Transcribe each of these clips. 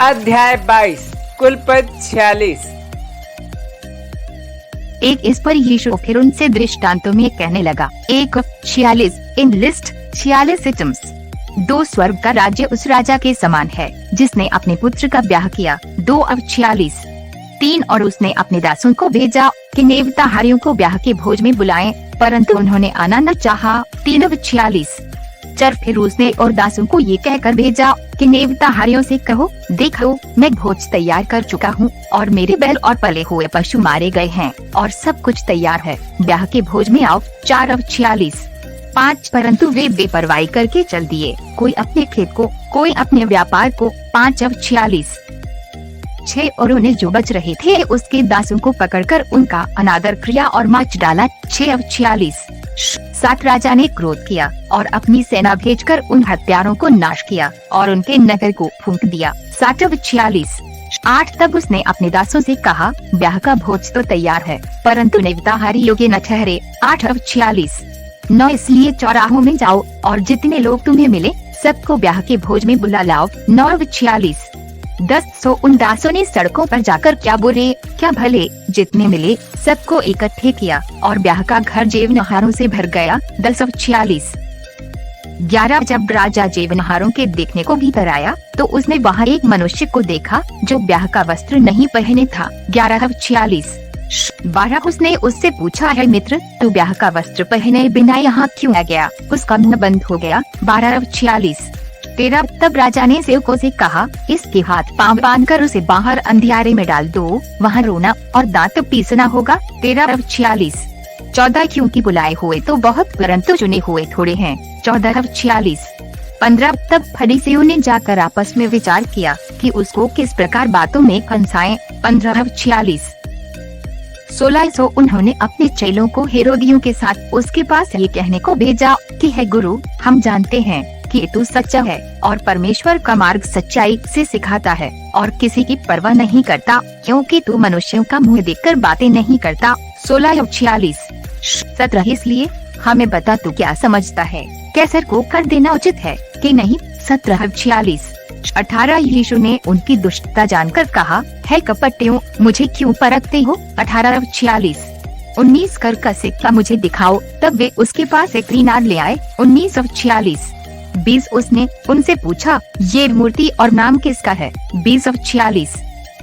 अध्याय 22 कुल पद 46। एक इस पर यीशु फिर उनसे दृष्टांतों में कहने लगा। 1:46 इन लिस्ट 46 एटम्स। 2 स्वर्ग का राज्य उस राजा के समान है जिसने अपने पुत्र का ब्याह किया। 2:46 3 और उसने अपने दासों को भेजा कि नेवताहारियों को ब्याह के भोज में बुलाएं, परंतु उन्होंने आना न चाहा। 3:46 4 फिर उसने और दासों को ये कहकर भेजा कि नेवताहारियों से कहो, देखो मैं भोज तैयार कर चुका हूँ और मेरे बैल और पले हुए पशु मारे गए हैं और सब कुछ तैयार है, ब्याह के भोज में आओ। 4:46 5 परंतु वे बेपरवाही करके चल दिए, कोई अपने खेत को, कोई अपने व्यापार को। 5:46 6 और उन्हें जो बच रहे थे उसके दासों को पकड़कर उनका अनादर किया और मार डाला। 6:46 7 राजा ने क्रोध किया और अपनी सेना भेजकर उन हत्यारों को नाश किया और उनके नगर को फूंक दिया। 7:46 8 तब उसने अपने दासों से कहा, ब्याह का भोज तो तैयार है, परंतु नेवताहारी योग्य न ठहरे। 8:46 9 इसलिए चौराहों में जाओ और जितने लोग तुम्हें मिले सबको ब्याह के भोज में बुला लाओ। 9:46 10 सो उन दासों ने सड़कों पर जाकर क्या बुरे क्या भले जितने मिले सबको इकट्ठे किया और ब्याह का घर जेवनहारों से भर गया। 10:46 11 जब राजा जेवनहारों के देखने को भीतर आया तो उसने वहाँ एक मनुष्य को देखा जो ब्याह का वस्त्र नहीं पहने था। 11:46 12 उसने उससे पूछा, है मित्र, तू ब्याह का वस्त्र पहने बिना यहाँ क्यों आ गया? उसका मुंह बंद हो गया। 12:46 13 तब राजा ने सेवकों से कहा, इसके हाथ पांव बांधकर उसे बाहर अंधियारे में डाल दो, वहाँ रोना और दांत पीसना होगा। 13:46 14 क्योंकि बुलाए हुए तो बहुत परंतु चुने हुए थोड़े हैं। 14:46 15 तब फरीसियों ने जाकर आपस में विचार किया कि उसको किस प्रकार बातों में फंसाएं। 15:46 16 सो उन्होंने अपने चेलों को हेरोदियों के साथ उसके पास ये कहने को भेजा कि है गुरु, हम जानते हैं कि तू सच्चा है और परमेश्वर का मार्ग सच्चाई से सिखाता है और किसी की परवाह नहीं करता, क्योंकि तू मनुष्यों का मुंह देखकर बातें नहीं करता। 16:46 17 इसलिए हमें बता, तू क्या समझता है, कैसर को कर देना उचित है कि नहीं? 17:46 18 यीशु ने उनकी दुष्टता जानकर कहा, है कपटियों, मुझे क्यों परखते हो? 18:46 19 कर का सिक्का मुझे दिखाओ। तब वे उसके पास एक दीनार ले आए। 19:46 20 उसने उनसे पूछा, ये मूर्ति और नाम किसका है? 20:46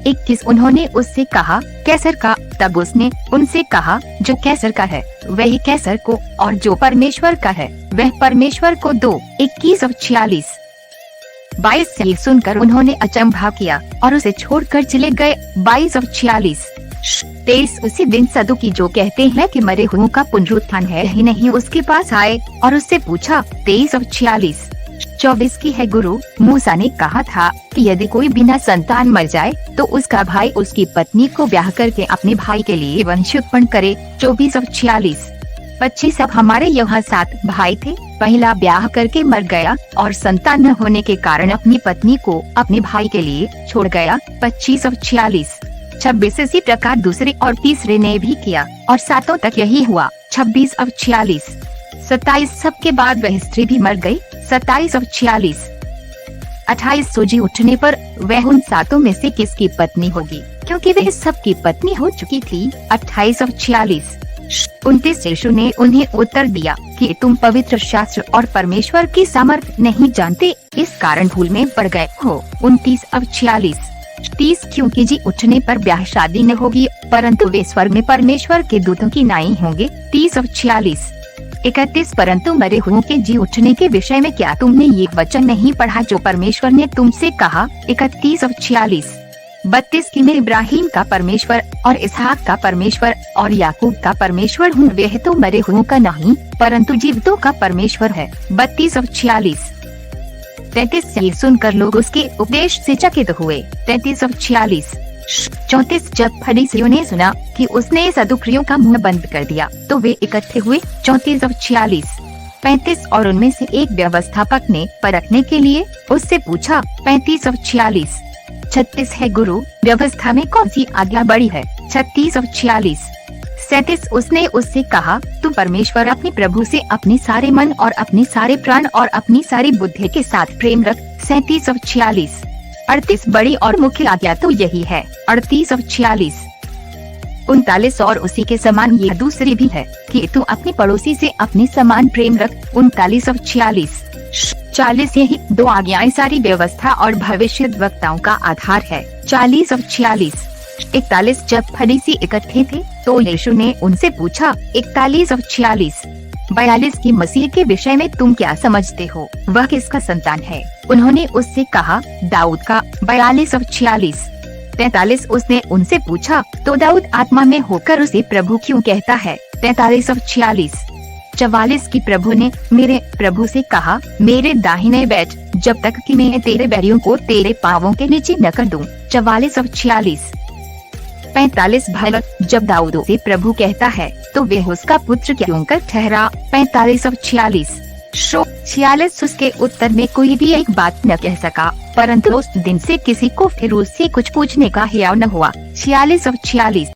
21 उन्होंने उससे कहा, कैसर का। तब उसने उनसे कहा, जो कैसर का है वही कैसर को और जो परमेश्वर का है वह परमेश्वर को दो। 21:46 22 से सुनकर उन्होंने अचंभा किया और उसे छोड़कर चले गए। 22:46 23 उसी दिन सदुकी जो कहते हैं कि मरे हुओं का पुनरुत्थान है ही नहीं उसके पास आए और उससे पूछा। 23:46 24 की है गुरु, मूसा ने कहा था कि यदि कोई बिना संतान मर जाए तो उसका भाई उसकी पत्नी को ब्याह करके अपने भाई के लिए वंश उत्पन्न करे। 24:46 25 अब हमारे यहाँ 7 भाई थे, पहला ब्याह करके मर गया और संतान न होने के कारण अपनी पत्नी को अपने भाई के लिए छोड़ गया। 25:46 26 इसी प्रकार दूसरे और तीसरे ने भी किया और 7 तक यही हुआ। 26:46 27 सबके बाद वह स्त्री भी मर गई। 27:46 28 सूजी उठने पर वह उन 7 में से किसकी पत्नी होगी, क्योंकि वह सबकी पत्नी हो चुकी थी। 28:46 29 यीशु ने उन्हें उत्तर दिया कि तुम पवित्र शास्त्र और परमेश्वर की सामर्थ नहीं जानते, इस कारण भूल में पड़ गए हो। 29:46 30 क्योंकि जी उठने पर ब्याह शादी न होगी, परंतु वे स्वर्ग में परमेश्वर के दूतों की नाई होंगे। 30:46 31 परंतु मरे हुओं के जी उठने के विषय में क्या तुमने ये वचन नहीं पढ़ा जो परमेश्वर ने तुमसे कहा? 31:46 32 की मैं इब्राहिम का परमेश्वर और इसहाक का परमेश्वर और याकूब का परमेश्वर हूँ, वह तो मरे हुओं का नहीं परंतु जीवितों का परमेश्वर है। 32:46 33 से सुनकर लोग उसके उपदेश से चकित हुए। 33:46 34 जब फरीसियों ने सुना कि उसने सदुकियों का मुंह बंद कर दिया तो वे इकट्ठे हुए। 34:46 35 और उनमें से एक व्यवस्थापक ने परखने के लिए उससे पूछा। 35:46 36 है गुरु, व्यवस्था में कौन सी आज्ञा बड़ी है? 36:46 37 उसने उससे कहा, तू परमेश्वर अपने प्रभु से अपने सारे मन और अपने सारे प्राण और अपनी सारी बुद्धि के साथ प्रेम रख। 37:46 38 बड़ी और मुख्य आज्ञा तो यही है। 38 और 46। 39 और उसी के समान यह दूसरी भी है कि तू अपने पड़ोसी से अपने समान प्रेम रख। 39 और 46। 40 यही 2 आज्ञाएं सारी व्यवस्था और भविष्य वक्ताओं का आधार है। 40 और 46। 41 जब फरीसी इकट्ठे थे तो यीशु ने उनसे पूछा। 41 और 46। 42 की मसीह के विषय में तुम क्या समझते हो, वह किसका संतान है? उन्होंने उससे कहा, दाऊद का। 42 और 46। 43 उसने उनसे पूछा, तो दाऊद आत्मा में होकर उसे प्रभु क्यों कहता है? 43 और 46। 44 की प्रभु ने मेरे प्रभु से कहा, मेरे दाहिने बैठ जब तक कि मैं तेरे बैरियों को तेरे पांवों के नीचे न कर दूं। 44 और 46। 45 भला जब दाऊद से प्रभु कहता है तो वह उसका पुत्र क्यों कर ठहरा? 45 और 46। 46 उसके उत्तर में कोई भी एक बात न कह सका, परंतु उस दिन से किसी को फिर उससे कुछ पूछने का हियाव न हुआ। 46 और 46।